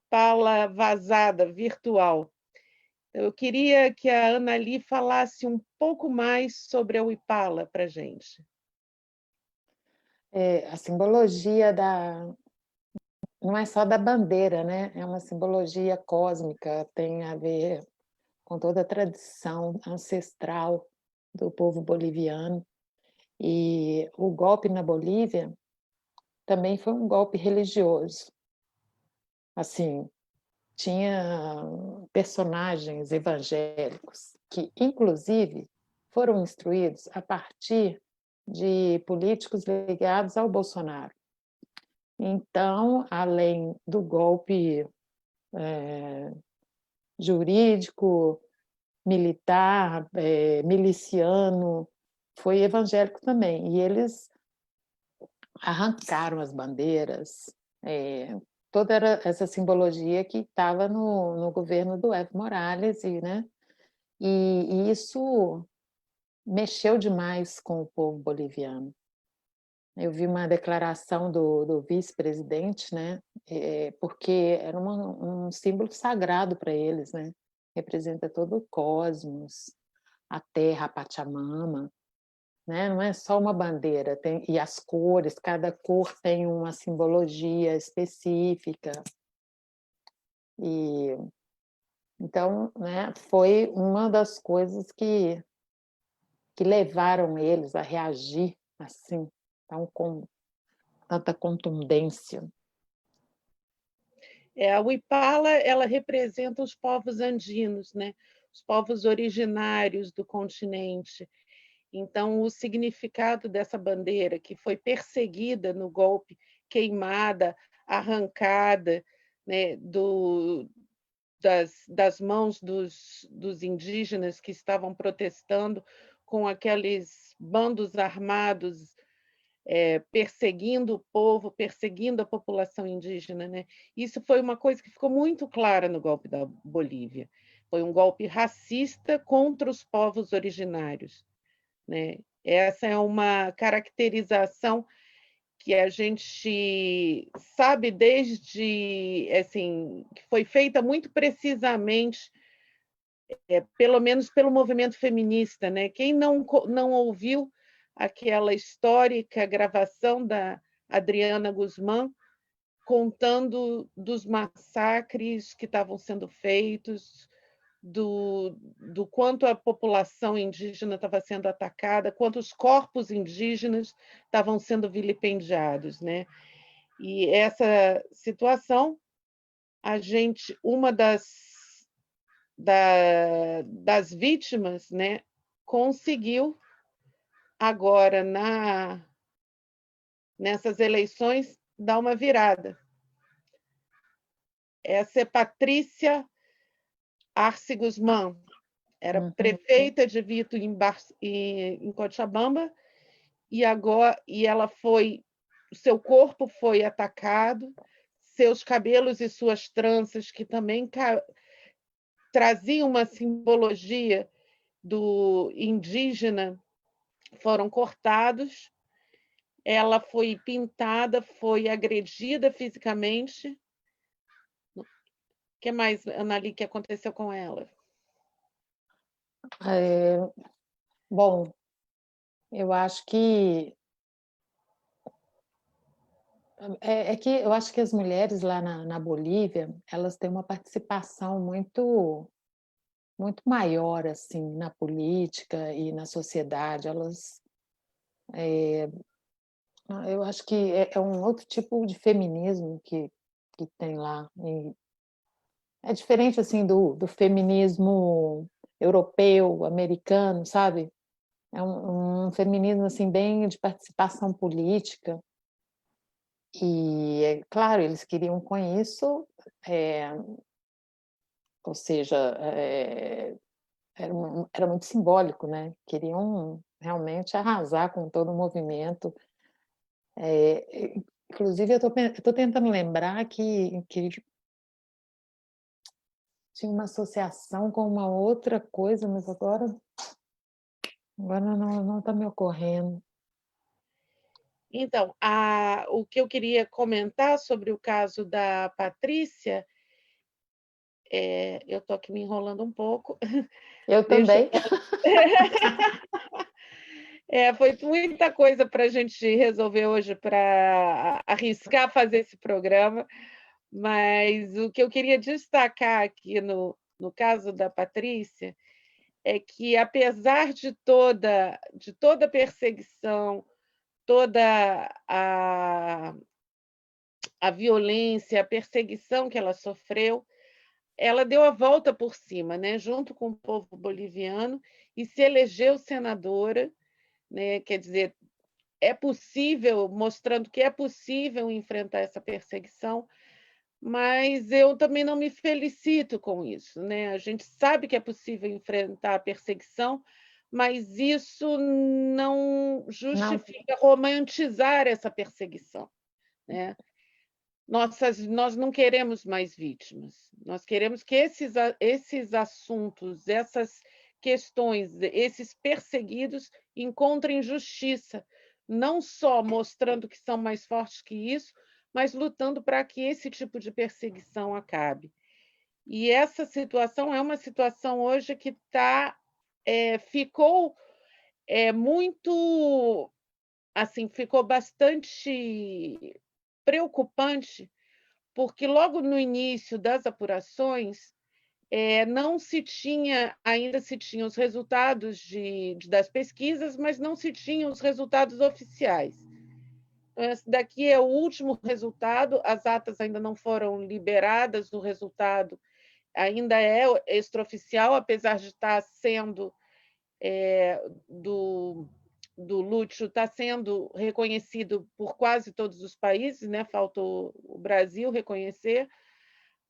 Paula vazada virtual. Eu queria que a Anali falasse um pouco mais sobre a Wipala para a gente. A simbologia não é só da bandeira, né? É uma simbologia cósmica, tem a ver com toda a tradição ancestral do povo boliviano. E o golpe na Bolívia também foi um golpe religioso. Assim, tinha personagens evangélicos que, inclusive, foram instruídos a partir de políticos ligados ao Bolsonaro. Então, além do golpe jurídico, militar, miliciano, foi evangélico também. E eles arrancaram as bandeiras, toda essa simbologia que estava no governo do Evo Morales, né? E isso mexeu demais com o povo boliviano. Eu vi uma declaração do vice-presidente, né? Porque era um símbolo sagrado para eles, né? Representa todo o cosmos, a terra, a Pachamama, né? Não é só uma bandeira, e as cores, cada cor tem uma simbologia específica. E então, né, foi uma das coisas que levaram eles a reagir assim, tão com tanta contundência. A Wipala, ela representa os povos andinos, né? Os povos originários do continente. Então, o significado dessa bandeira, que foi perseguida no golpe, queimada, arrancada, né, das mãos dos indígenas que estavam protestando com aqueles bandos armados, perseguindo o povo, perseguindo a população indígena, né? Isso foi uma coisa que ficou muito clara no golpe da Bolívia. Foi um golpe racista contra os povos originários, né? Essa é uma caracterização que a gente sabe desde, assim, que foi feita muito precisamente, pelo menos pelo movimento feminista, né? Quem não ouviu aquela histórica gravação da Adriana Guzmán contando dos massacres que estavam sendo feitos, do quanto a população indígena estava sendo atacada, quantos corpos indígenas estavam sendo vilipendiados, né? E essa situação, uma das vítimas, né, conseguiu agora nessas eleições dar uma virada. Essa é Patrícia Arce Guzmán, era prefeita de Vito em Cochabamba, e ela foi, seu corpo foi atacado, seus cabelos e suas tranças, que também traziam uma simbologia do indígena, foram cortados. Ela foi pintada, foi agredida fisicamente. O que mais, Anali, que aconteceu com ela? Bom, eu acho que que eu acho que as mulheres lá na Bolívia, elas têm uma participação muito maior assim na política e na sociedade. Eu acho que é um outro tipo de feminismo que tem lá. E é diferente assim do feminismo europeu, americano, sabe? É um feminismo assim bem de participação política. E, é claro, eles queriam com isso, eh, ou seja, era muito simbólico, né? Queriam realmente arrasar com todo o movimento. Inclusive, eu estou tentando lembrar que tinha uma associação com uma outra coisa, mas agora não está me ocorrendo. Então, o que eu queria comentar sobre o caso da Patrícia eu estou aqui me enrolando um pouco. Eu Deixa eu... também. Foi muita coisa para a gente resolver hoje para arriscar fazer esse programa, mas o que eu queria destacar aqui no caso da Patrícia é que, apesar de toda a perseguição, toda a violência, a perseguição que ela sofreu, ela deu a volta por cima, né, junto com o povo boliviano, e se elegeu senadora, né, quer dizer, é possível, mostrando que é possível enfrentar essa perseguição, mas eu também não me felicito com isso, né? A gente sabe que é possível enfrentar a perseguição, mas isso não Não, justifica romantizar essa perseguição, né? Nós não queremos mais vítimas, nós queremos que esses assuntos, essas questões, esses perseguidos encontrem justiça, não só mostrando que são mais fortes que isso, mas lutando para que esse tipo de perseguição acabe. E essa situação é uma situação hoje que ficou muito, assim, ficou bastante preocupante, porque logo no início das apurações, não se tinha, ainda se tinham os resultados das pesquisas, mas não se tinham os resultados oficiais. Então, esse daqui é o último resultado, as atas ainda não foram liberadas, o resultado ainda é extraoficial, apesar de estar sendo do Lúcio, está sendo reconhecido por quase todos os países, né? Faltou o Brasil reconhecer,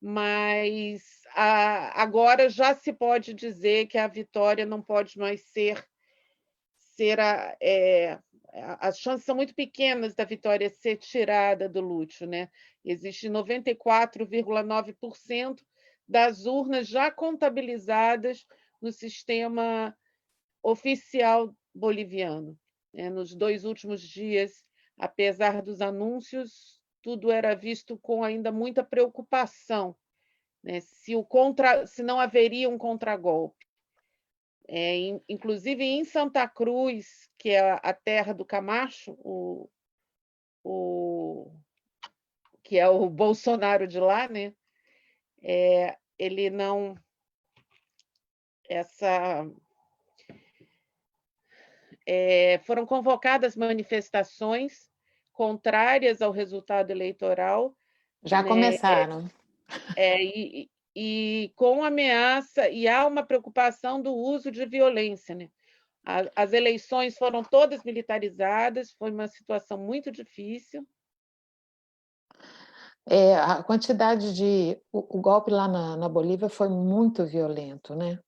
mas agora já se pode dizer que a vitória não pode mais ser as chances são muito pequenas da vitória ser tirada do Lúcio, né? Existe 94,9% das urnas já contabilizadas no sistema oficial boliviano. Nos 2 últimos dias, apesar dos anúncios, tudo era visto com ainda muita preocupação, né? Se não haveria um contragolpe. Inclusive em Santa Cruz, que é a terra do Camacho, que é o Bolsonaro de lá, né? Ele não... foram convocadas manifestações contrárias ao resultado eleitoral, já né? começaram. E com ameaça, e há uma preocupação do uso de violência, né? As eleições foram todas militarizadas, foi uma situação muito difícil. A quantidade de... O golpe lá na Bolívia foi muito violento, né?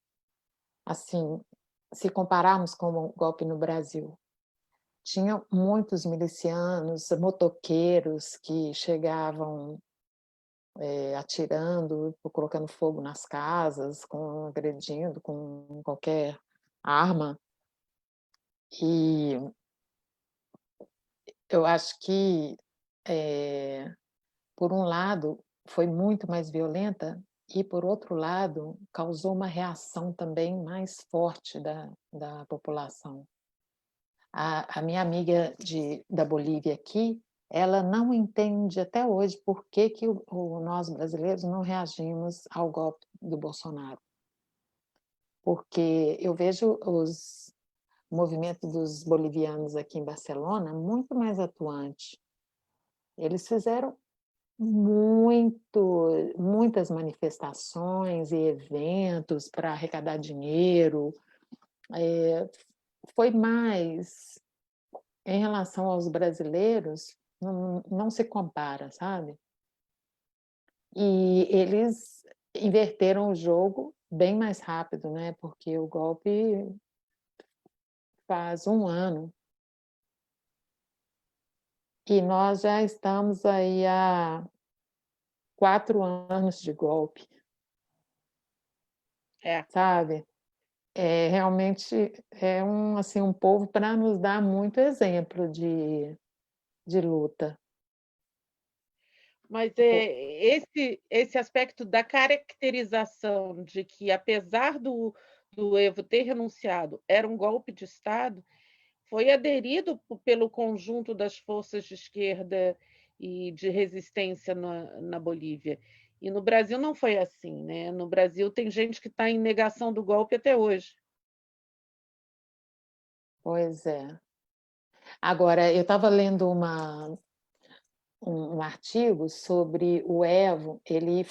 Assim, se compararmos com o golpe no Brasil. Tinha muitos milicianos, motoqueiros que chegavam atirando, colocando fogo nas casas, agredindo com qualquer arma. E eu acho que, por um lado, foi muito mais violenta e, por outro lado, causou uma reação também mais forte da população. A minha amiga da Bolívia aqui, ela não entende até hoje por que nós brasileiros não reagimos ao golpe do Bolsonaro. Porque eu vejo os movimentos dos bolivianos aqui em Barcelona muito mais atuante. Eles fizeram muitas manifestações e eventos para arrecadar dinheiro. Foi mais... Em relação aos brasileiros, não se compara, sabe? E eles inverteram o jogo bem mais rápido, né? Porque o golpe faz 1 ano. E nós já estamos aí há 4 anos de golpe, sabe? Realmente é um povo para nos dar muito exemplo de luta. Mas esse aspecto da caracterização de que, apesar do Evo ter renunciado, era um golpe de Estado, foi aderido pelo conjunto das forças de esquerda e de resistência na Bolívia. E no Brasil não foi assim, né? No Brasil tem gente que está em negação do golpe até hoje. Pois é. Agora, eu estava lendo um artigo sobre o Evo, ele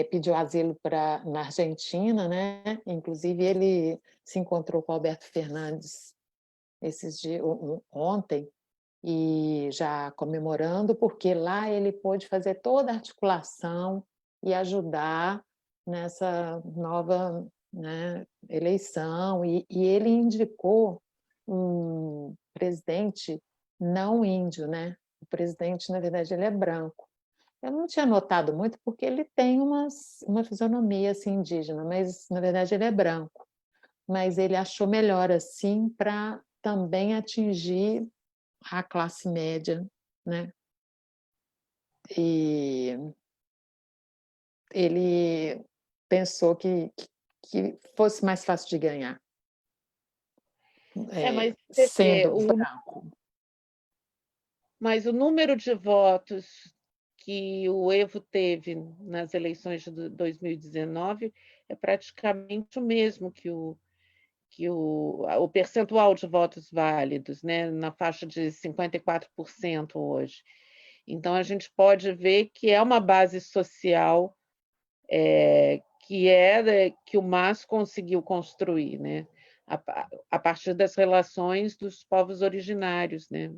pediu asilo na Argentina, né? Inclusive, ele se encontrou com Alberto Fernandes esses dias, ontem, e já comemorando, porque lá ele pôde fazer toda a articulação e ajudar nessa nova, né, eleição, e ele indicou um presidente não índio, né? O presidente, na verdade, ele é branco. Eu não tinha notado muito porque ele tem uma fisionomia assim, indígena, mas na verdade ele é branco. Mas ele achou melhor assim para também atingir a classe média, né? E ele pensou que fosse mais fácil de ganhar, Mas você vê, sendo branco. mas o número de votos que o Evo teve nas eleições de 2019 é praticamente o mesmo o percentual de votos válidos, né, na faixa de 54% hoje. Então, a gente pode ver que é uma base social que o MAS conseguiu construir, né, a partir das relações dos povos originários, né?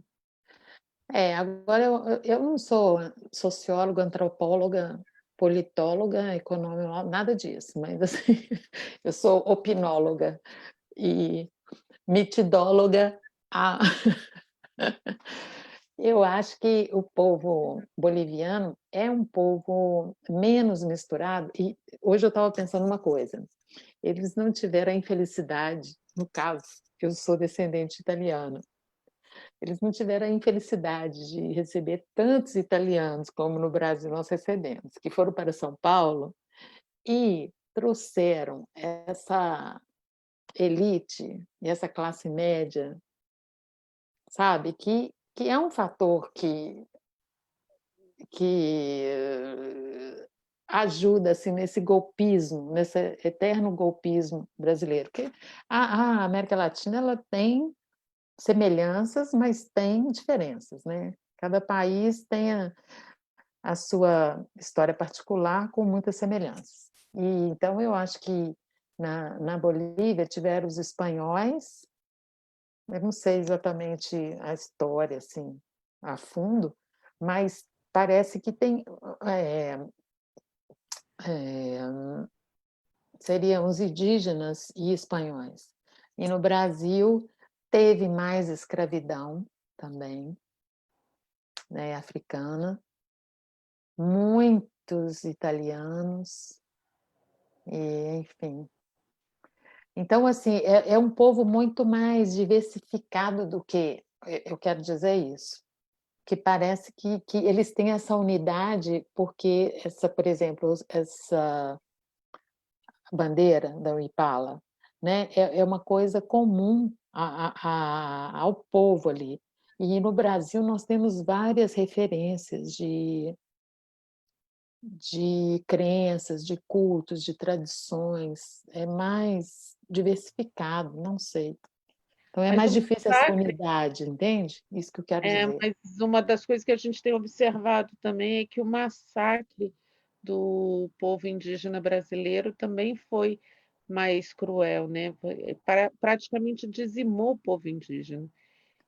Agora eu não sou socióloga, antropóloga, politóloga, econômica, nada disso, mas assim, eu sou opinóloga e mitidóloga. Ah, eu acho que o povo boliviano é um povo menos misturado, e hoje eu estava pensando uma coisa, eles não tiveram a infelicidade, no caso, eu sou descendente italiana, eles não tiveram a infelicidade de receber tantos italianos como no Brasil nós recebemos, que foram para São Paulo e trouxeram essa elite e essa classe média, sabe, que é um fator que ajuda assim nesse golpismo, nesse eterno golpismo brasileiro. Porque a América Latina ela tem semelhanças, mas tem diferenças, né? Cada país tem a sua história particular com muitas semelhanças. E então eu acho que na Bolívia tiveram os espanhóis, eu não sei exatamente a história assim a fundo, mas parece que tem seriam os indígenas e espanhóis. E no Brasil teve mais escravidão também, né, africana, muitos italianos, e, enfim. Então, assim, é um povo muito mais diversificado do que, eu quero dizer isso, que parece que eles têm essa unidade, porque por exemplo, essa bandeira da Impala, né, é uma coisa comum ao povo ali. E no Brasil nós temos várias referências de crenças, de cultos, de tradições, é mais diversificado, não sei. Então é Mas mais o difícil essa massacre, unidade, entende? Isso que eu quero dizer. mas uma das coisas que a gente tem observado também é que o massacre do povo indígena brasileiro também foi mais cruel, né? Praticamente dizimou o povo indígena.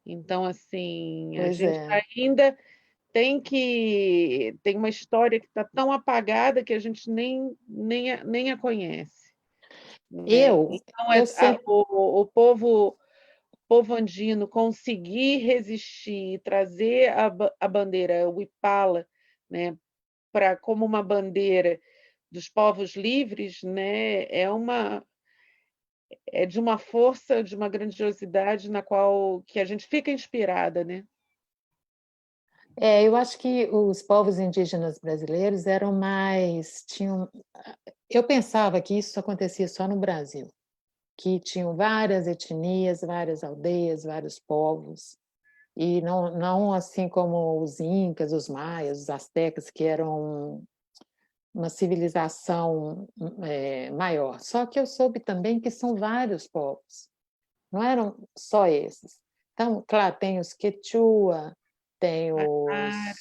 Então, assim, a Pois gente é. ainda tem uma história que está tão apagada que a gente nem a conhece, né? Eu, Então, eu sempre, o povo andino conseguir resistir, trazer a bandeira, o Ipala, né, como uma bandeira dos povos livres, né, é de uma força, de uma grandiosidade na qual que a gente fica inspirada, né? Eu acho que os povos indígenas brasileiros eram mais, tinham, eu pensava que isso acontecia só no Brasil, que tinham várias etnias, várias aldeias, vários povos, e não assim como os incas, os maias, os astecas, que eram uma civilização maior. Só que eu soube também que são vários povos, não eram só esses. Então, claro, tem os Quechua, tem Ah,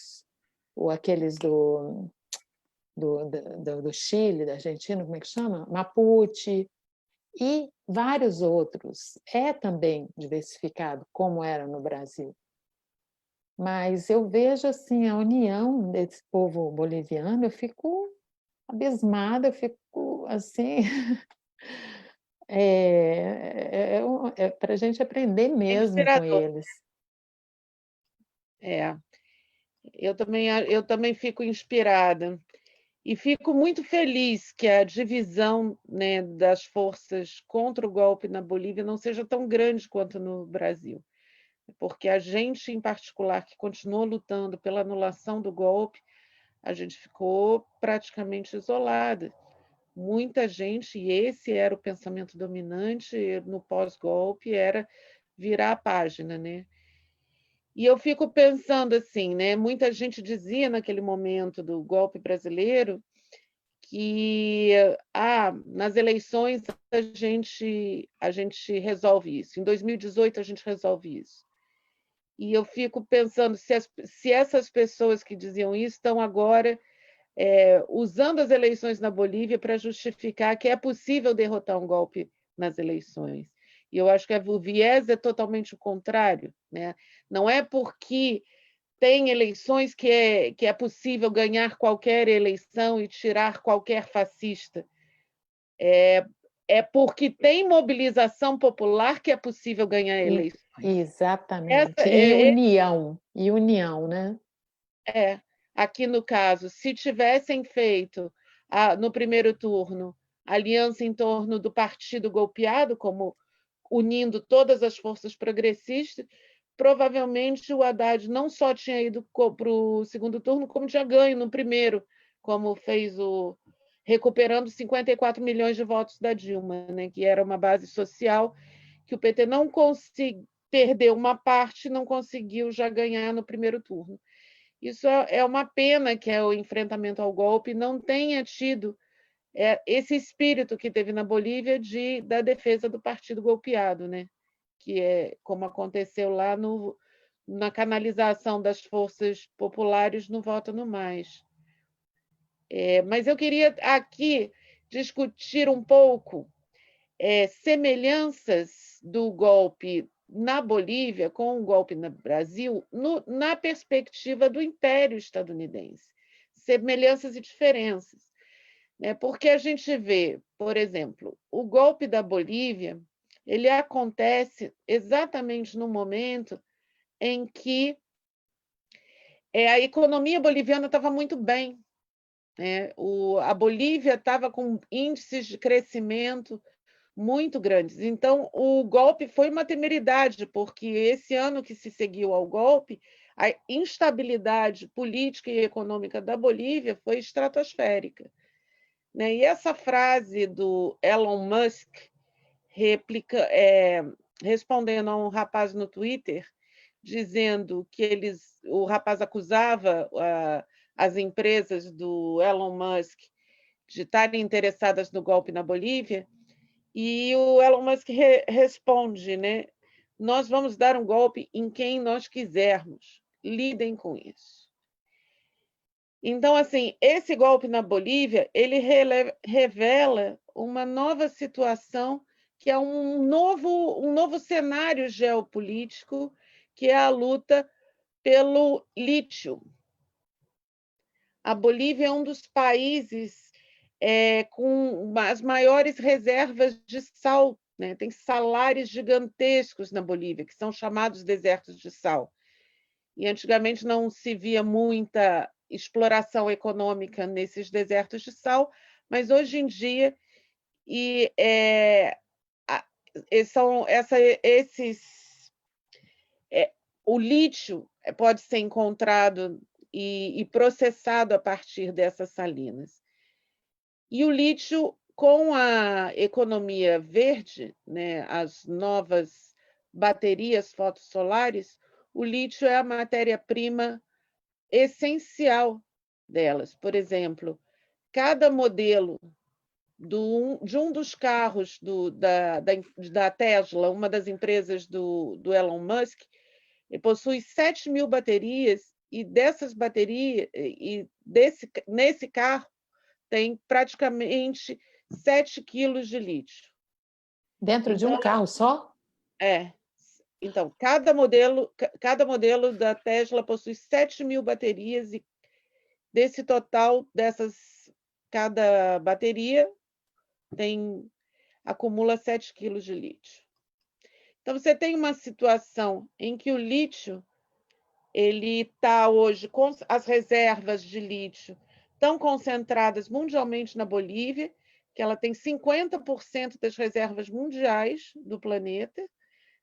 aqueles do Chile, da Argentina, como é que chama? Mapuche, e vários outros. É também diversificado, como era no Brasil. Mas eu vejo assim a união desse povo boliviano, eu fico abismada, eu fico assim, para a gente aprender é mesmo com inspirador. eles. É, eu também fico inspirada. E fico muito feliz que a divisão, né, das forças contra o golpe na Bolívia não seja tão grande quanto no Brasil, porque a gente, em particular, que continuou lutando pela anulação do golpe, a gente ficou praticamente isolada. Muita gente, e esse era o pensamento dominante no pós-golpe, era virar a página, né? E eu fico pensando assim, né? Muita gente dizia naquele momento do golpe brasileiro que nas eleições a gente resolve isso. Em 2018 a gente resolve isso. E eu fico pensando se essas pessoas que diziam isso estão agora usando as eleições na Bolívia para justificar que é possível derrotar um golpe nas eleições. E eu acho que o viés é totalmente o contrário, né? Não é porque tem eleições que é possível ganhar qualquer eleição e tirar qualquer fascista. É porque tem mobilização popular que é possível ganhar E, eleições. Essa exatamente. E união, né? é, aqui no caso, se tivessem feito no primeiro turno aliança em torno do partido golpeado, como unindo todas as forças progressistas, provavelmente o Haddad não só tinha ido para o segundo turno, como tinha ganho no primeiro, como fez recuperando 54 milhões de votos da Dilma, né, que era uma base social que o PT não conseguiu, perdeu uma parte, não conseguiu já ganhar no primeiro turno. Isso é uma pena que o enfrentamento ao golpe não tenha tido esse espírito que teve na Bolívia da defesa do partido golpeado, né? Que é como aconteceu lá na canalização das forças populares no Voto no Mais. Mas eu queria aqui discutir um pouco semelhanças do golpe na Bolívia com o golpe no Brasil na perspectiva do Império Estadunidense. Semelhanças e diferenças. Porque a gente vê, por exemplo, o golpe da Bolívia, ele acontece exatamente no momento em que a economia boliviana estava muito bem, né? A Bolívia estava com índices de crescimento muito grandes. Então, o golpe foi uma temeridade, porque esse ano que se seguiu ao golpe, a instabilidade política e econômica da Bolívia foi estratosférica, né? E essa frase do Elon Musk respondendo a um rapaz no Twitter, dizendo que o rapaz acusava as empresas do Elon Musk de estarem interessadas no golpe na Bolívia, e o Elon Musk responde, né? Nós vamos dar um golpe em quem nós quisermos. Lidem com isso. Então, assim, esse golpe na Bolívia, ele revela uma nova situação, que é um novo cenário geopolítico, que é a luta pelo lítio. A Bolívia é um dos países com as maiores reservas de sal, né? Tem salares gigantescos na Bolívia, que são chamados desertos de sal. E antigamente não se via muita exploração econômica nesses desertos de sal, mas hoje em dia são esses o lítio pode ser encontrado e processado a partir dessas salinas. E o lítio, com a economia verde, né, as novas baterias fotossolares, o lítio é a matéria-prima essencial delas. Por exemplo, cada modelo de um dos carros da Tesla, uma das empresas do Elon Musk, possui 7.000 baterias, e dessas baterias, nesse carro, tem praticamente 7 quilos de lítio. Dentro de um carro só? Então, cada modelo da Tesla possui 7.000 baterias, e desse total, cada bateria acumula 7 quilos de lítio. Então, você tem uma situação em que o lítio ele está hoje com as reservas de lítio tão concentradas mundialmente na Bolívia, que ela tem 50% das reservas mundiais do planeta,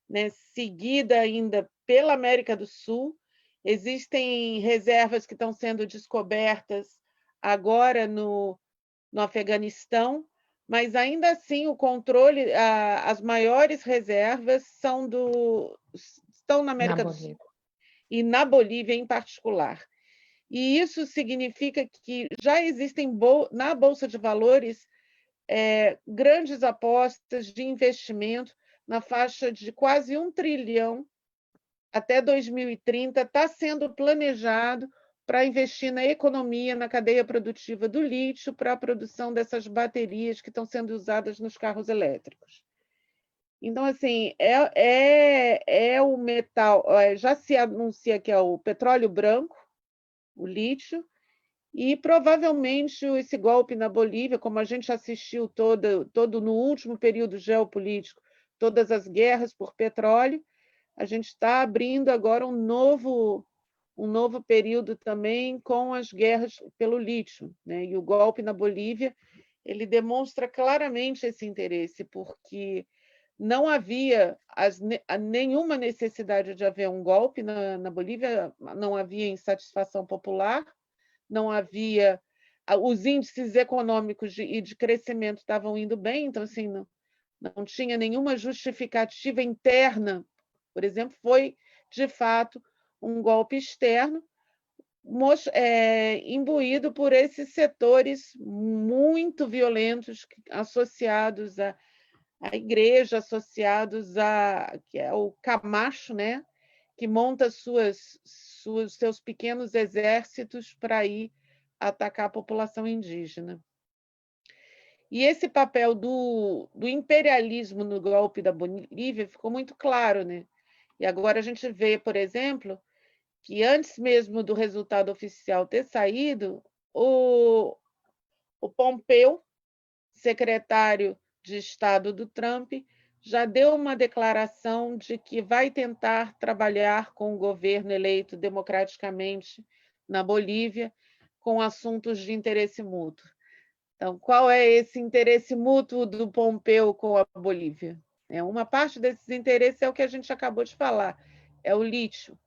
né, seguida ainda pela América do Sul. Existem reservas que estão sendo descobertas agora no Afeganistão, mas ainda assim o controle, as maiores reservas estão na América do Sul e na Bolívia em particular. E isso significa que já existem na Bolsa de Valores grandes apostas de investimento na faixa de quase 1 trilhão até 2030, está sendo planejado para investir na economia, na cadeia produtiva do lítio, para a produção dessas baterias que estão sendo usadas nos carros elétricos. Então, assim, é o metal, já se anuncia que é o petróleo branco, o lítio, e provavelmente esse golpe na Bolívia, como a gente assistiu todo no último período geopolítico, todas as guerras por petróleo, a gente está abrindo agora um novo período também com as guerras pelo lítio, né? E o golpe na Bolívia, ele demonstra claramente esse interesse, porque não havia nenhuma necessidade de haver um golpe na Bolívia, não havia insatisfação popular, não havia, os índices econômicos e de crescimento estavam indo bem, então assim, não tinha nenhuma justificativa interna. Por exemplo, foi de fato um golpe externo, imbuído por esses setores muito violentos associados à igreja, associados que é o Camacho, né, que monta seus pequenos exércitos para ir atacar a população indígena. E esse papel do imperialismo no golpe da Bolívia ficou muito claro, né? E agora a gente vê, por exemplo, que antes mesmo do resultado oficial ter saído, o Pompeu, secretário de Estado do Trump, já deu uma declaração de que vai tentar trabalhar com o governo eleito democraticamente na Bolívia com assuntos de interesse mútuo. Então, qual é esse interesse mútuo do Pompeu com a Bolívia? Uma parte desses interesses é o que a gente acabou de falar, é o lítio.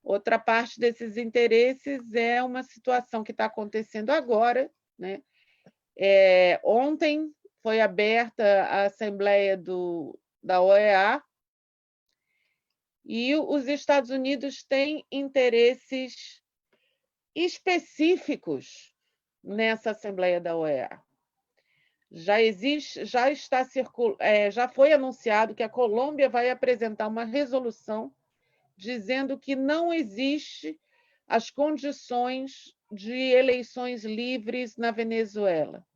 Outra parte desses interesses é uma situação que está acontecendo agora, né? Ontem foi aberta a Assembleia da OEA, e os Estados Unidos têm interesses específicos nessa Assembleia da OEA. Já foi anunciado que a Colômbia vai apresentar uma resolução dizendo que não existe as condições de eleições livres na Venezuela,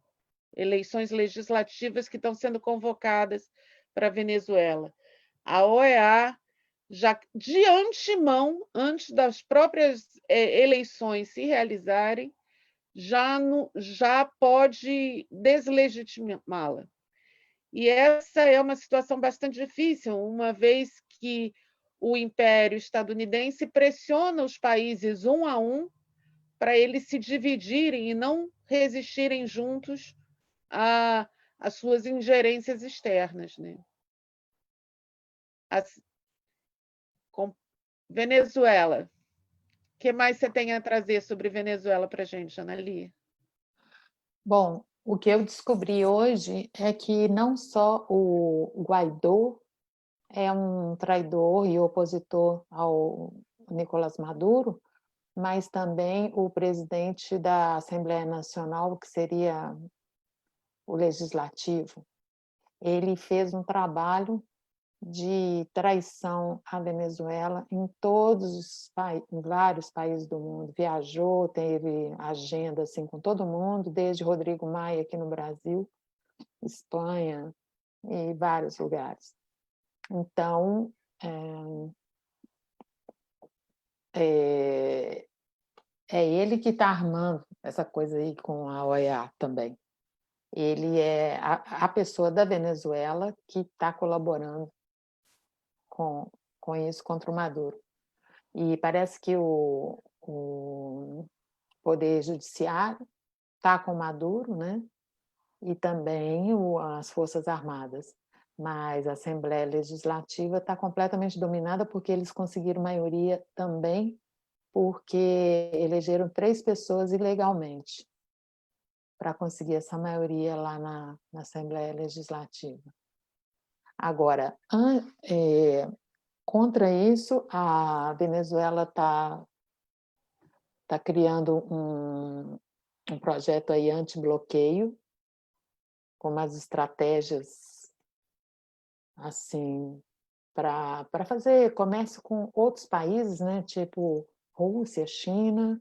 eleições legislativas que estão sendo convocadas para a Venezuela. A OEA, já de antemão, antes das próprias eleições se realizarem, já pode deslegitimá-la. E essa é uma situação bastante difícil, uma vez que o Império estadunidense pressiona os países um a um para eles se dividirem e não resistirem juntos às suas ingerências externas, né? Com Venezuela. que mais você tem a trazer sobre Venezuela para a gente, Anali? Bom, o que eu descobri hoje é que não só o Guaidó é um traidor e opositor ao Nicolás Maduro, mas também o presidente da Assembleia Nacional, que seria o legislativo, ele fez um trabalho de traição à Venezuela em em vários países do mundo. Viajou, teve agenda assim com todo mundo, desde Rodrigo Maia aqui no Brasil, Espanha e vários lugares. Então, é ele que está armando essa coisa aí com a OEA também. Ele é a pessoa da Venezuela que está colaborando com isso contra o Maduro. E parece que o Poder Judiciário está com o Maduro, né? E também as Forças Armadas. Mas a Assembleia Legislativa está completamente dominada porque eles conseguiram maioria também porque elegeram 3 pessoas ilegalmente para conseguir essa maioria lá na Assembleia Legislativa. Agora, contra isso, a Venezuela está criando um projeto aí anti-bloqueio, com umas estratégias assim para fazer comércio com outros países, né? Tipo Rússia, China,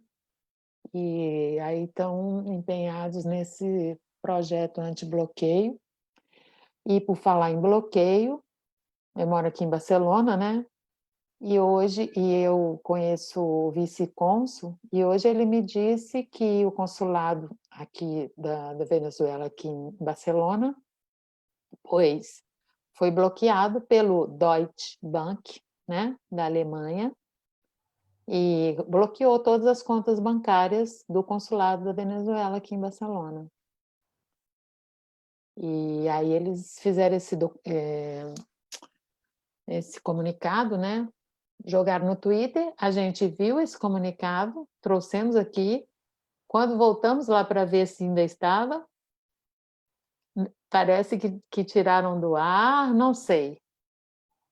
e aí estão empenhados nesse projeto anti-bloqueio. E por falar em bloqueio, eu moro aqui em Barcelona, né? E eu conheço o vice-cônsul, e hoje ele me disse que o consulado aqui da Venezuela, aqui em Barcelona, foi bloqueado pelo Deutsche Bank, né, da Alemanha, e bloqueou todas as contas bancárias do consulado da Venezuela aqui em Barcelona. E aí eles fizeram esse comunicado, né? Jogaram no Twitter, a gente viu esse comunicado, trouxemos aqui. Quando voltamos lá para ver se ainda estava, parece que tiraram do ar, não sei.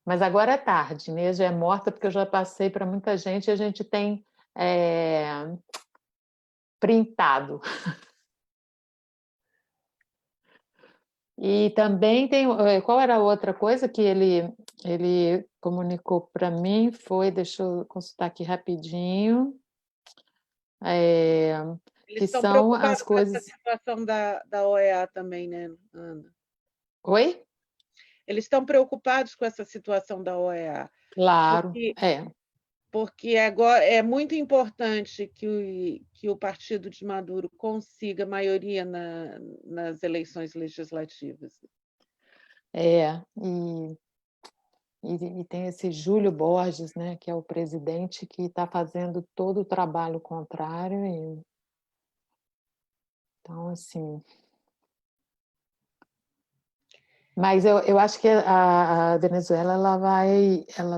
Mas agora é tarde, né? Já é morta, porque eu já passei para muita gente e a gente tem printado. E também tem. Qual era a outra coisa que ele comunicou para mim? Deixa eu consultar aqui rapidinho. Eles Que estão são as preocupados com essa coisas. situação da OEA também, né, Ana? Oi? Eles estão preocupados com essa situação da OEA, Claro, porque agora é muito importante que o partido de Maduro consiga maioria nas eleições legislativas. E tem esse Júlio Borges, né, que é o presidente que está fazendo todo o trabalho contrário. Então, assim. Mas eu acho que a Venezuela ela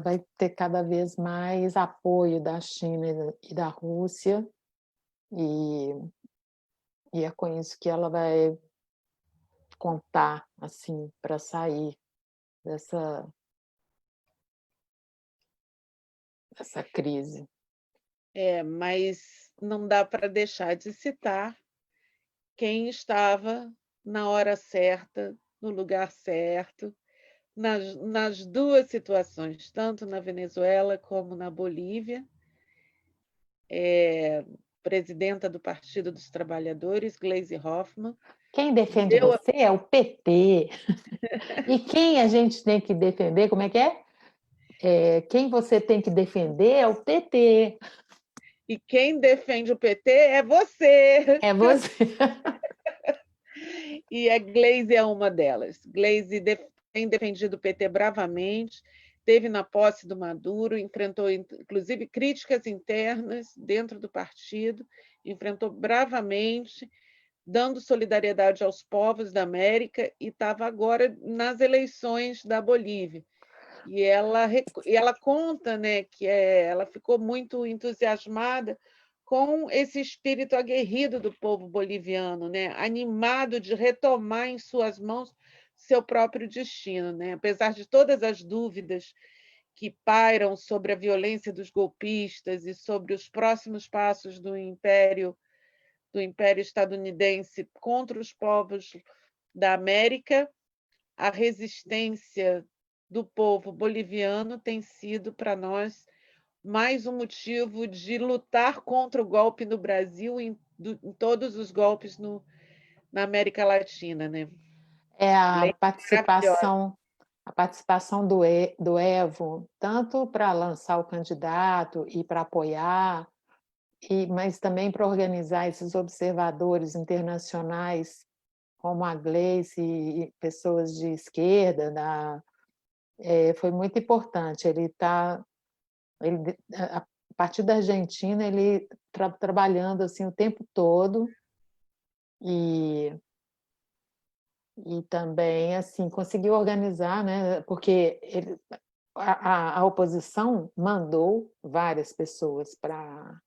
vai ter cada vez mais apoio da China e da Rússia, e é com isso que ela vai contar assim para sair dessa crise. Mas não dá para deixar de citar quem estava na hora certa, no lugar certo, nas duas situações, tanto na Venezuela como na Bolívia. Presidenta do Partido dos Trabalhadores, Gleisi Hoffmann. Quem defende você é o PT. E quem a gente tem que defender, como é que é? Quem você tem que defender é o PT. E quem defende o PT é você. É você. E a Gleisi é uma delas. Gleisi tem defendido o PT bravamente, esteve na posse do Maduro, enfrentou inclusive críticas internas dentro do partido, enfrentou bravamente, dando solidariedade aos povos da América, e estava agora nas eleições da Bolívia. E ela conta, né, que ela ficou muito entusiasmada com esse espírito aguerrido do povo boliviano, né, animado de retomar em suas mãos seu próprio destino, né, apesar de todas as dúvidas que pairam sobre a violência dos golpistas e sobre os próximos passos do Império estadunidense contra os povos da América, a resistência do povo boliviano tem sido para nós mais um motivo de lutar contra o golpe no Brasil e em todos os golpes na América Latina, né? É Lei maravilhosa. a participação do Evo, tanto para lançar o candidato e para apoiar, mas também para organizar esses observadores internacionais, como a Gleice e pessoas de esquerda, foi muito importante. A partir da Argentina, ele trabalhando assim o tempo todo e também assim conseguiu organizar, né? Porque a oposição mandou várias pessoas para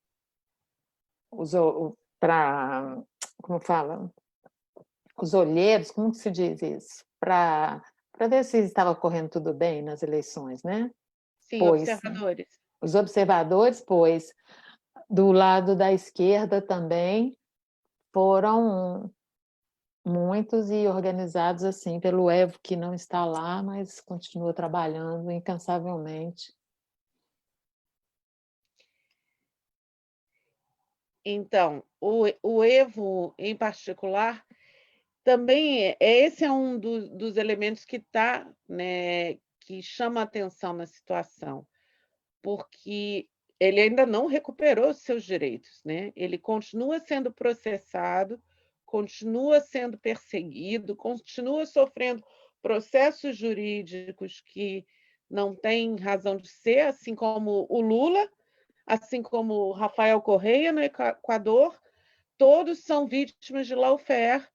como fala, os olheiros, como que se diz isso? Para ver se estava correndo tudo bem nas eleições, né? Sim, Pois observadores. os observadores, pois do lado da esquerda também foram muitos e organizados assim pelo Evo, que não está lá, mas continua trabalhando incansavelmente. Então, o Evo, em particular, também esse é um dos elementos que tá, né, que chama a atenção na situação, porque ele ainda não recuperou seus direitos, né? Ele continua sendo processado, continua sendo perseguido, continua sofrendo processos jurídicos que não têm razão de ser, assim como o Lula, assim como o Rafael Correia no Equador, todos são vítimas de lawfare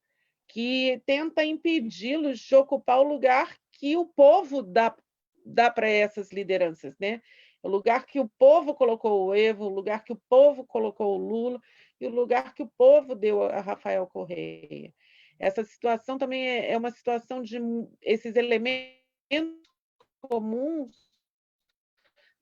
que tenta impedi-los de ocupar o lugar que o povo dá para essas lideranças, né? O lugar que o povo colocou o Evo, o lugar que o povo colocou o Lula e o lugar que o povo deu a Rafael Correia. Essa situação também é uma situação de esses elementos comuns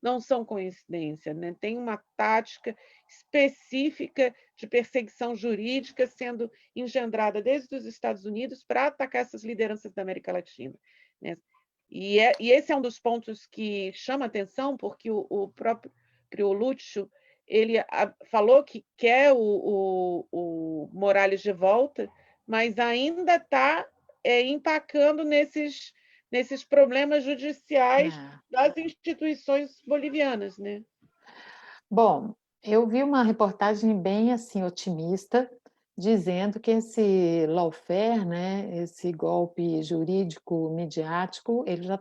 não são coincidência, né? Tem uma tática específica de perseguição jurídica sendo engendrada desde os Estados Unidos para atacar essas lideranças da América Latina, né? E esse é um dos pontos que chama atenção, porque o próprio Lúcio ele falou que quer o Morales de volta, mas ainda está empacando nesses problemas judiciais É. das instituições bolivianas, né? Bom, eu vi uma reportagem bem assim otimista, dizendo que esse lawfare, né, esse golpe jurídico midiático, ele já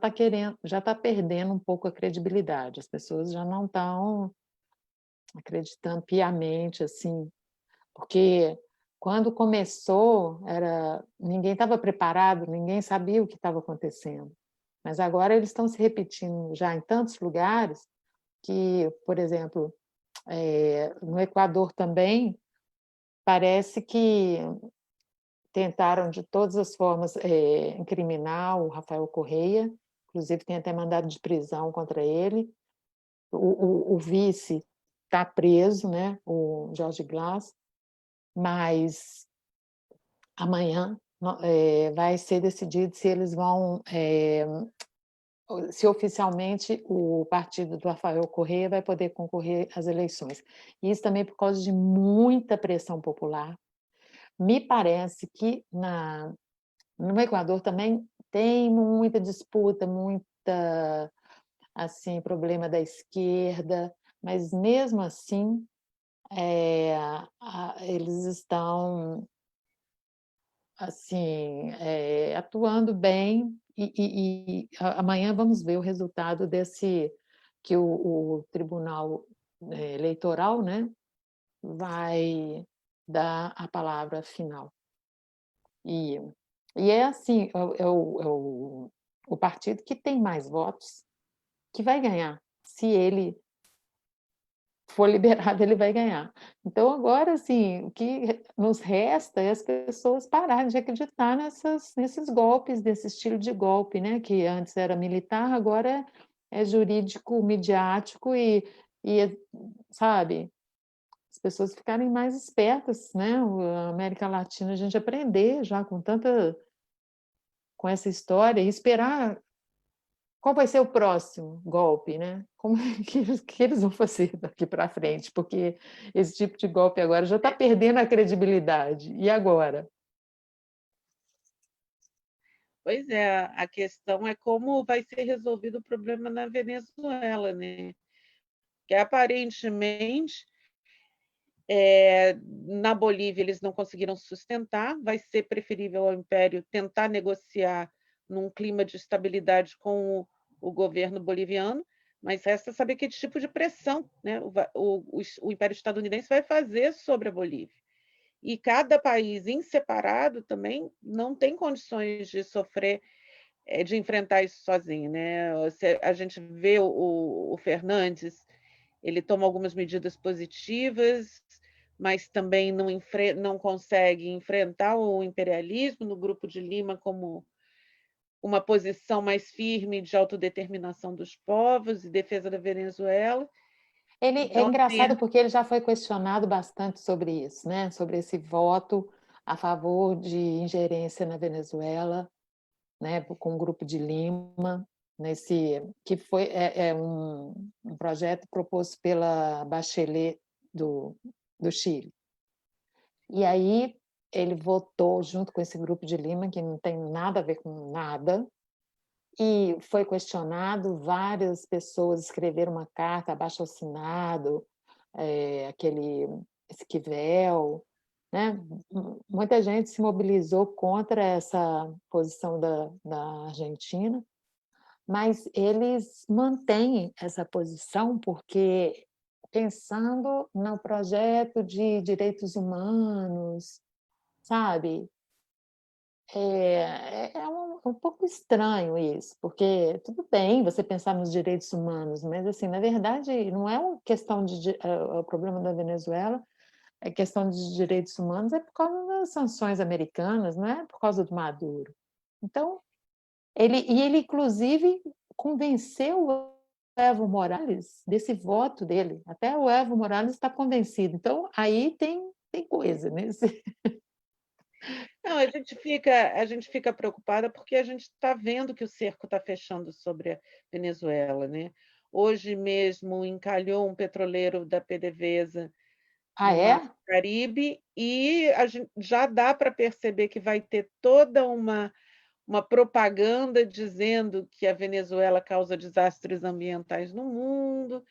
está perdendo um pouco a credibilidade. As pessoas já não estão acreditando piamente assim, porque quando começou, ninguém estava preparado, ninguém sabia o que estava acontecendo. Mas agora eles estão se repetindo já em tantos lugares que, por exemplo, no Equador também, parece que tentaram de todas as formas incriminar o Rafael Correia, inclusive tem até mandado de prisão contra ele. O vice está preso, né, o Jorge Glass, mas amanhã vai ser decidido se eles vão, se oficialmente o partido do Rafael Correa vai poder concorrer às eleições. Isso também por causa de muita pressão popular. Me parece que no Equador também tem muita disputa, muita assim problema da esquerda, mas mesmo assim eles estão assim, atuando bem amanhã vamos ver o resultado desse que o Tribunal Eleitoral, né, vai dar a palavra final. E é assim, o partido que tem mais votos que vai ganhar. Se ele for liberado, ele vai ganhar. Então, agora, assim, o que nos resta é as pessoas pararem de acreditar nesses golpes, desse estilo de golpe, né? Que antes era militar, agora é jurídico, midiático sabe, as pessoas ficarem mais espertas, né? A América Latina, a gente aprender já com essa história e esperar qual vai ser o próximo golpe, né? Como é que eles vão fazer daqui para frente? Porque esse tipo de golpe agora já está perdendo a credibilidade. E agora? Pois é, a questão é como vai ser resolvido o problema na Venezuela, né? Que aparentemente na Bolívia eles não conseguiram sustentar, vai ser preferível ao Império tentar negociar num clima de estabilidade com o governo boliviano, mas resta saber que tipo de pressão, né, o Império estadunidense vai fazer sobre a Bolívia. E cada país em separado também não tem condições de sofrer, de enfrentar isso sozinho, né? A gente vê o Fernandes, ele toma algumas medidas positivas, mas também não consegue enfrentar o imperialismo no Grupo de Lima como uma posição mais firme de autodeterminação dos povos e defesa da Venezuela. Ele é Então, engraçado porque ele já foi questionado bastante sobre isso, né? Sobre esse voto a favor de ingerência na Venezuela, né? Com o Grupo de Lima, que foi um projeto proposto pela Bachelet do Chile. E aí ele votou junto com esse Grupo de Lima, que não tem nada a ver com nada, e foi questionado, várias pessoas escreveram uma carta abaixo-assinado, aquele Esquivel, né? Muita gente se mobilizou contra essa posição da Argentina, mas eles mantêm essa posição porque pensando no projeto de direitos humanos, sabe? É um pouco estranho isso, porque tudo bem você pensar nos direitos humanos, mas assim, na verdade, não é uma questão o problema da Venezuela, é questão de direitos humanos, é por causa das sanções americanas, não é por causa do Maduro. Então, ele inclusive convenceu o Evo Morales desse voto dele. Até o Evo Morales está convencido. Então, aí tem coisa, né? não, a gente fica preocupada porque a gente está vendo que o cerco está fechando sobre a Venezuela, né? Hoje mesmo encalhou um petroleiro da PDVSA Ah, no Mar é? Caribe e já dá para perceber que vai ter toda uma propaganda dizendo que a Venezuela causa desastres ambientais no mundo.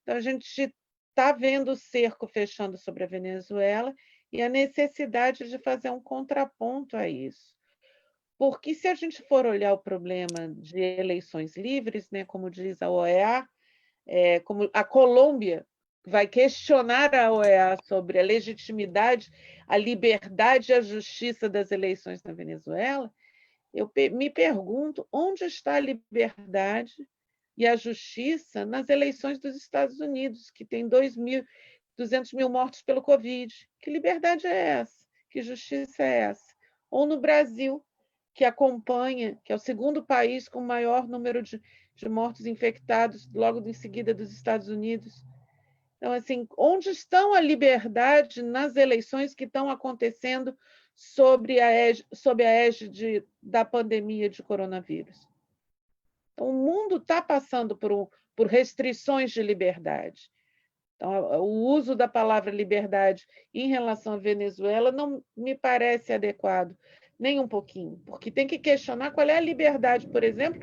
Então, a gente está vendo o cerco fechando sobre a Venezuela e a necessidade de fazer um contraponto a isso. Porque se a gente for olhar o problema de eleições livres, né, como diz a OEA, como a Colômbia vai questionar a OEA sobre a legitimidade, a liberdade e a justiça das eleições na Venezuela, eu me pergunto onde está a liberdade e a justiça nas eleições dos Estados Unidos, que tem 200 mil mortos pelo Covid. Que liberdade é essa? Que justiça é essa? Ou no Brasil, que acompanha, que é o segundo país com maior número de mortos infectados, logo em seguida dos Estados Unidos. Então, assim, onde estão a liberdade nas eleições que estão acontecendo sob a égide da pandemia de coronavírus? Então, o mundo está passando por restrições de liberdade. Então, o uso da palavra liberdade em relação à Venezuela não me parece adequado, nem um pouquinho, porque tem que questionar qual é a liberdade, por exemplo,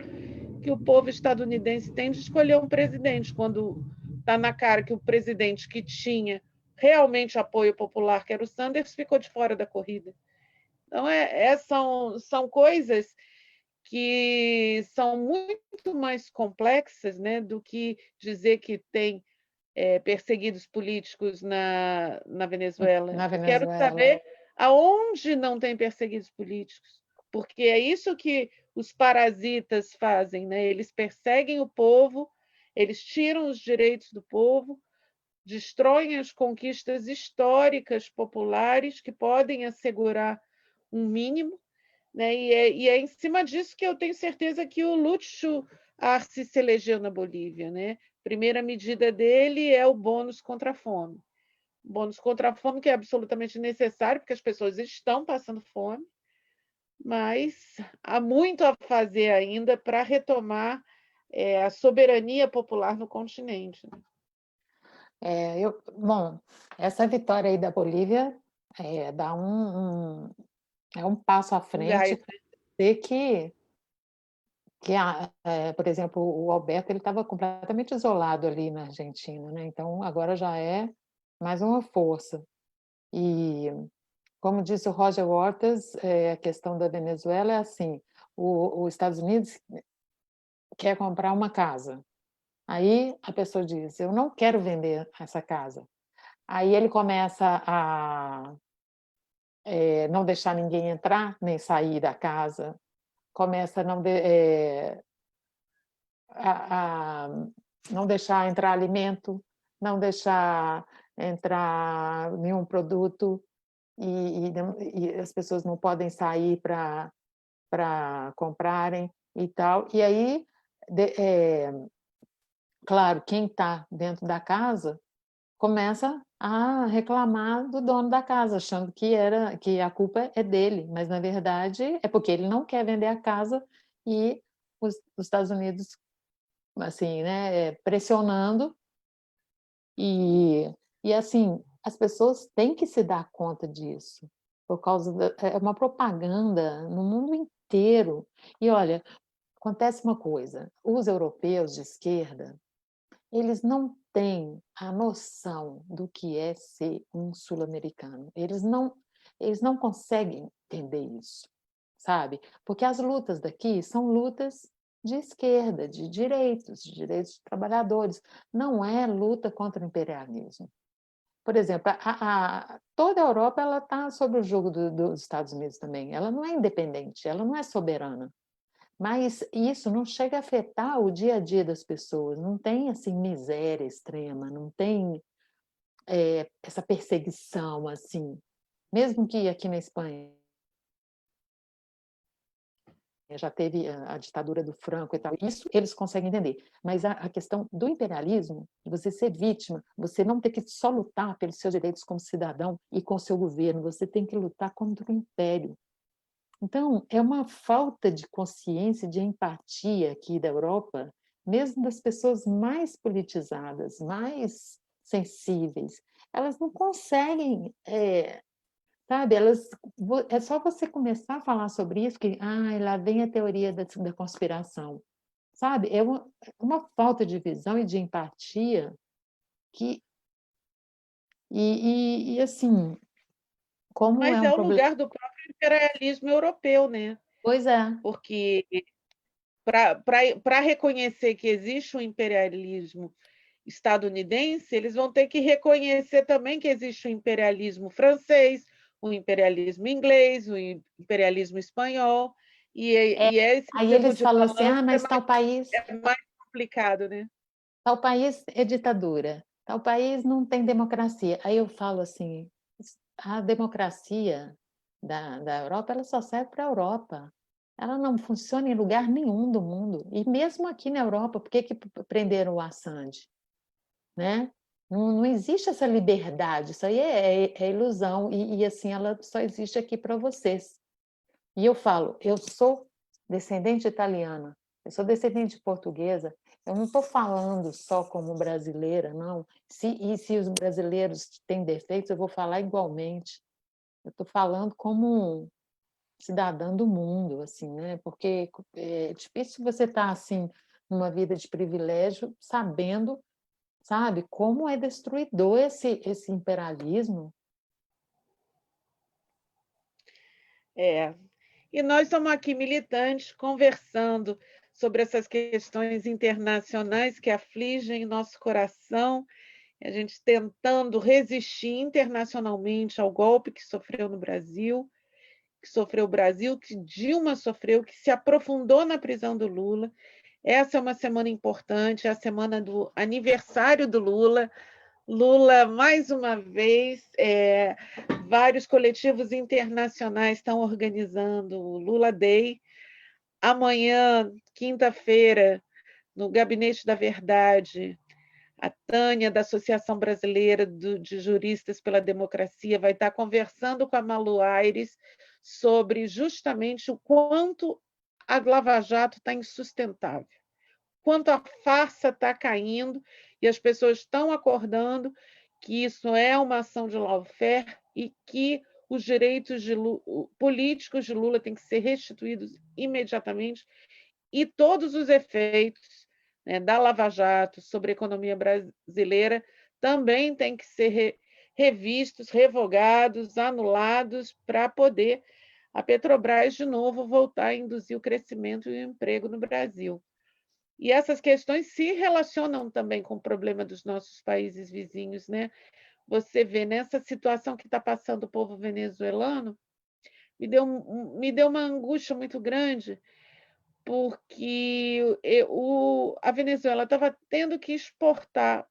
que o povo estadunidense tem de escolher um presidente, quando está na cara que o presidente que tinha realmente apoio popular, que era o Sanders, ficou de fora da corrida. Então, são coisas que são muito mais complexas, né, do que dizer que tem perseguidos políticos na Venezuela. Na Eu quero Venezuela. saber aonde não tem perseguidos políticos, porque é isso que os parasitas fazem, né? Eles perseguem o povo Eles tiram os direitos do povo, destroem as conquistas históricas populares que podem assegurar um mínimo, né? E é em cima disso que eu tenho certeza que o Lúcio Arce se elegeu na Bolívia, né? A primeira medida dele é o bônus contra a fome. O bônus contra a fome que é absolutamente necessário, porque as pessoas estão passando fome, mas há muito a fazer ainda para retomar a soberania popular no continente. Bom, essa vitória aí da Bolívia dá um passo à Um frente, gás, né? de por exemplo, o Alberto ele estava completamente isolado ali na Argentina, né? Então agora já é mais uma força. E como disse o Roger Waters, a questão da Venezuela é assim: os Estados Unidos quer comprar uma casa. Aí a pessoa diz: eu não quero vender essa casa. Aí ele começa a não deixar ninguém entrar nem sair da casa, começa a não deixar entrar alimento, não deixar entrar nenhum produto, e as pessoas não podem sair para comprarem e tal. E aí, claro, quem está dentro da casa começa a reclamar do dono da casa, achando que a culpa é dele, mas na verdade é porque ele não quer vender a casa, e os Estados Unidos, assim, né, pressionando, e assim, as pessoas têm que se dar conta disso, por causa é uma propaganda no mundo inteiro. E olha, acontece uma coisa: os europeus de esquerda, eles não têm a noção do que é ser um sul-americano. Eles não conseguem entender isso, sabe? Porque as lutas daqui são lutas de esquerda, de direitos dos trabalhadores. Não é luta contra o imperialismo. Por exemplo, toda a Europa ela está sob o jugo dos Estados Unidos também. Ela não é independente, ela não é soberana. Mas isso não chega a afetar o dia a dia das pessoas, não tem assim miséria extrema, não tem essa perseguição assim. Mesmo que aqui na Espanha já teve a ditadura do Franco e tal, isso eles conseguem entender. Mas a questão do imperialismo, de você ser vítima, você não ter que só lutar pelos seus direitos como cidadão e com o seu governo, você tem que lutar contra o império. Então, é uma falta de consciência, de empatia aqui da Europa, mesmo das pessoas mais politizadas, mais sensíveis. Elas não conseguem, sabe? É só você começar a falar sobre isso que, lá vem a teoria da conspiração, sabe? É uma falta de visão e de empatia que, assim, como é Mas um é o problema. lugar do próprio imperialismo europeu, né? Pois é. Porque para reconhecer que existe um imperialismo estadunidense, eles vão ter que reconhecer também que existe o imperialismo francês, o imperialismo inglês, o imperialismo espanhol, e esse Aí tipo eles de falam assim: balanço mas é mais complicado, né? tal país é ditadura, tal país não tem democracia. Aí eu falo assim: a democracia da Europa ela só serve para a Europa. Ela não funciona em lugar nenhum do mundo. E mesmo aqui na Europa, por que prenderam o Assange? Né? Não existe essa liberdade, isso aí é ilusão, assim, ela só existe aqui para vocês. E eu falo, eu sou descendente italiana, eu sou descendente portuguesa, eu não estou falando só como brasileira, não. Se os brasileiros têm defeitos, eu vou falar igualmente. Eu estou falando como um cidadã do mundo, assim, né? Porque é difícil você estar assim numa vida de privilégio, sabendo, sabe, como é destruidor esse imperialismo. É. E nós estamos aqui militantes conversando sobre essas questões internacionais que afligem nosso coração, a gente tentando resistir internacionalmente ao golpe que sofreu no Brasil, que sofreu o Brasil, que Dilma sofreu, que se aprofundou na prisão do Lula. Essa é uma semana importante, é a semana do aniversário do Lula. Lula, mais uma vez, vários coletivos internacionais estão organizando o Lula Day. Amanhã, quinta-feira, no Gabinete da Verdade, a Tânia, da Associação Brasileira de Juristas pela Democracia, vai estar conversando com a Malu Aires sobre justamente o quanto a Lava Jato está insustentável, quanto a farsa está caindo e as pessoas estão acordando que isso é uma ação de lawfare e que os direitos políticos de Lula têm que ser restituídos imediatamente e todos os efeitos, né, da Lava Jato sobre a economia brasileira também têm que ser revistos, revogados, anulados, para poder a Petrobras, de novo, voltar a induzir o crescimento e o emprego no Brasil. E essas questões se relacionam também com o problema dos nossos países vizinhos, né? Você vê nessa situação que está passando o povo venezuelano, me deu uma angústia muito grande, porque a Venezuela estava tendo que exportar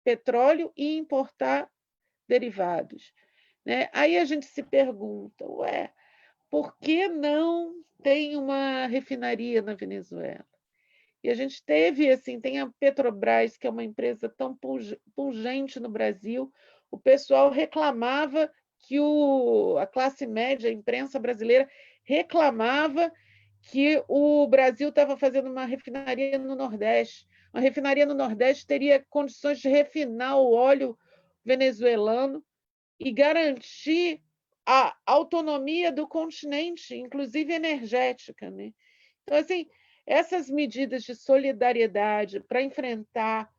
petróleo e importar derivados, né? Aí a gente se pergunta, ué, por que não tem uma refinaria na Venezuela? E a gente teve, assim, tem a Petrobras, que é uma empresa tão pungente no Brasil, o pessoal reclamava que a classe média, a imprensa brasileira, reclamava que o Brasil estava fazendo uma refinaria no Nordeste. Uma refinaria no Nordeste teria condições de refinar o óleo venezuelano e garantir a autonomia do continente, inclusive energética, né? Então, assim, essas medidas de solidariedade para enfrentar,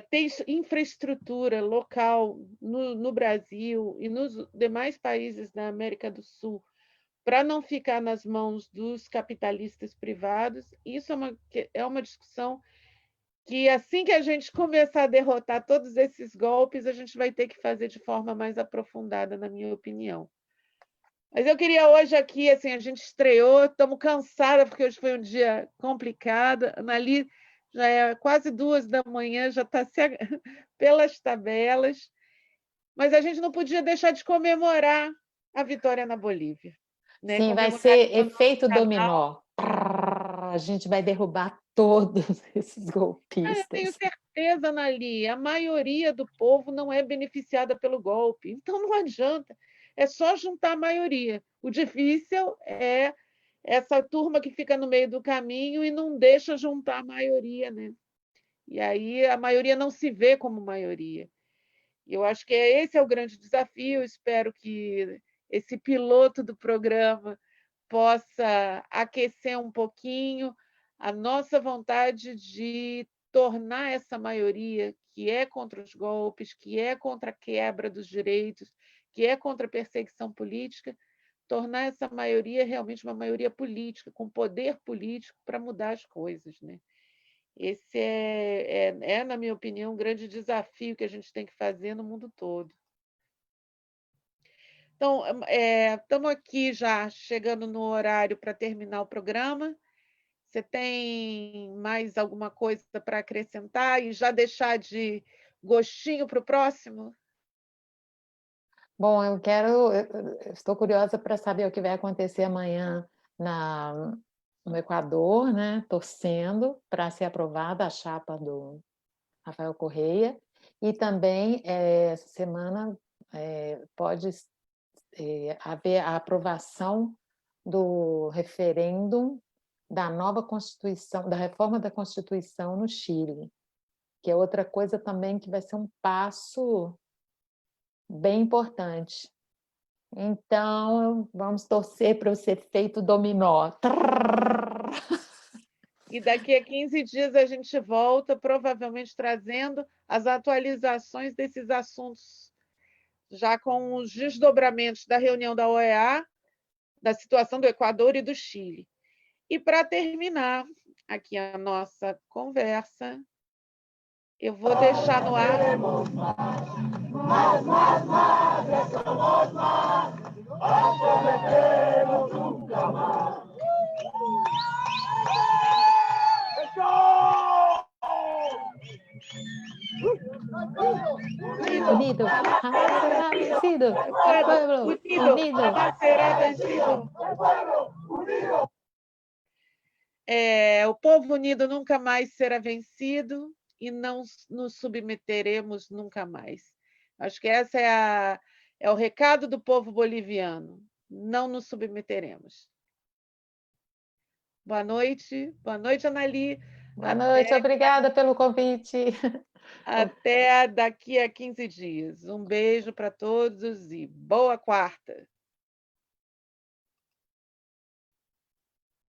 ter infraestrutura local no Brasil e nos demais países da América do Sul, para não ficar nas mãos dos capitalistas privados, isso é uma discussão que, assim que a gente começar a derrotar todos esses golpes, a gente vai ter que fazer de forma mais aprofundada, na minha opinião. Mas eu queria hoje aqui, assim, a gente estreou, estamos cansadas, porque hoje foi um dia complicado. Anali já é quase 2 da manhã, já está pelas tabelas. Mas a gente não podia deixar de comemorar a vitória na Bolívia. Né? Sim, vai ser efeito dominó. A gente vai derrubar todos esses golpistas. Eu tenho certeza, Anali, a maioria do povo não é beneficiada pelo golpe. Então não adianta. É só juntar a maioria. O difícil é essa turma que fica no meio do caminho e não deixa juntar a maioria, né? E aí a maioria não se vê como maioria. E eu acho que esse é o grande desafio. Espero que esse piloto do programa possa aquecer um pouquinho a nossa vontade de tornar essa maioria que é contra os golpes, que é contra a quebra dos direitos, que é contra a perseguição política, tornar essa maioria realmente uma maioria política, com poder político para mudar as coisas, né? Esse na minha opinião, um grande desafio que a gente tem que fazer no mundo todo. Então, estamos aqui já chegando no horário para terminar o programa. Você tem mais alguma coisa para acrescentar e já deixar de gostinho para o próximo? Bom, eu estou curiosa para saber o que vai acontecer amanhã no Equador, né? Torcendo para ser aprovada a chapa do Rafael Correia. E também, essa semana, pode haver a aprovação do referendo da nova Constituição, da reforma da Constituição no Chile, que é outra coisa também que vai ser um passo bem importante. Então, vamos torcer para esse efeito dominó. E daqui a 15 dias a gente volta, provavelmente trazendo as atualizações desses assuntos, já com os desdobramentos da reunião da OEA, da situação do Equador e do Chile. E para terminar aqui a nossa conversa, eu vou deixar no ar. unido, el pueblo unido jamás será vencido. O povo unido nunca mais será vencido e não nos submeteremos nunca mais. Acho que essa é o recado do povo boliviano. Não nos submeteremos. Boa noite, Anali. Boa noite, obrigada pelo convite. Até daqui a 15 dias. Um beijo para todos e boa quarta.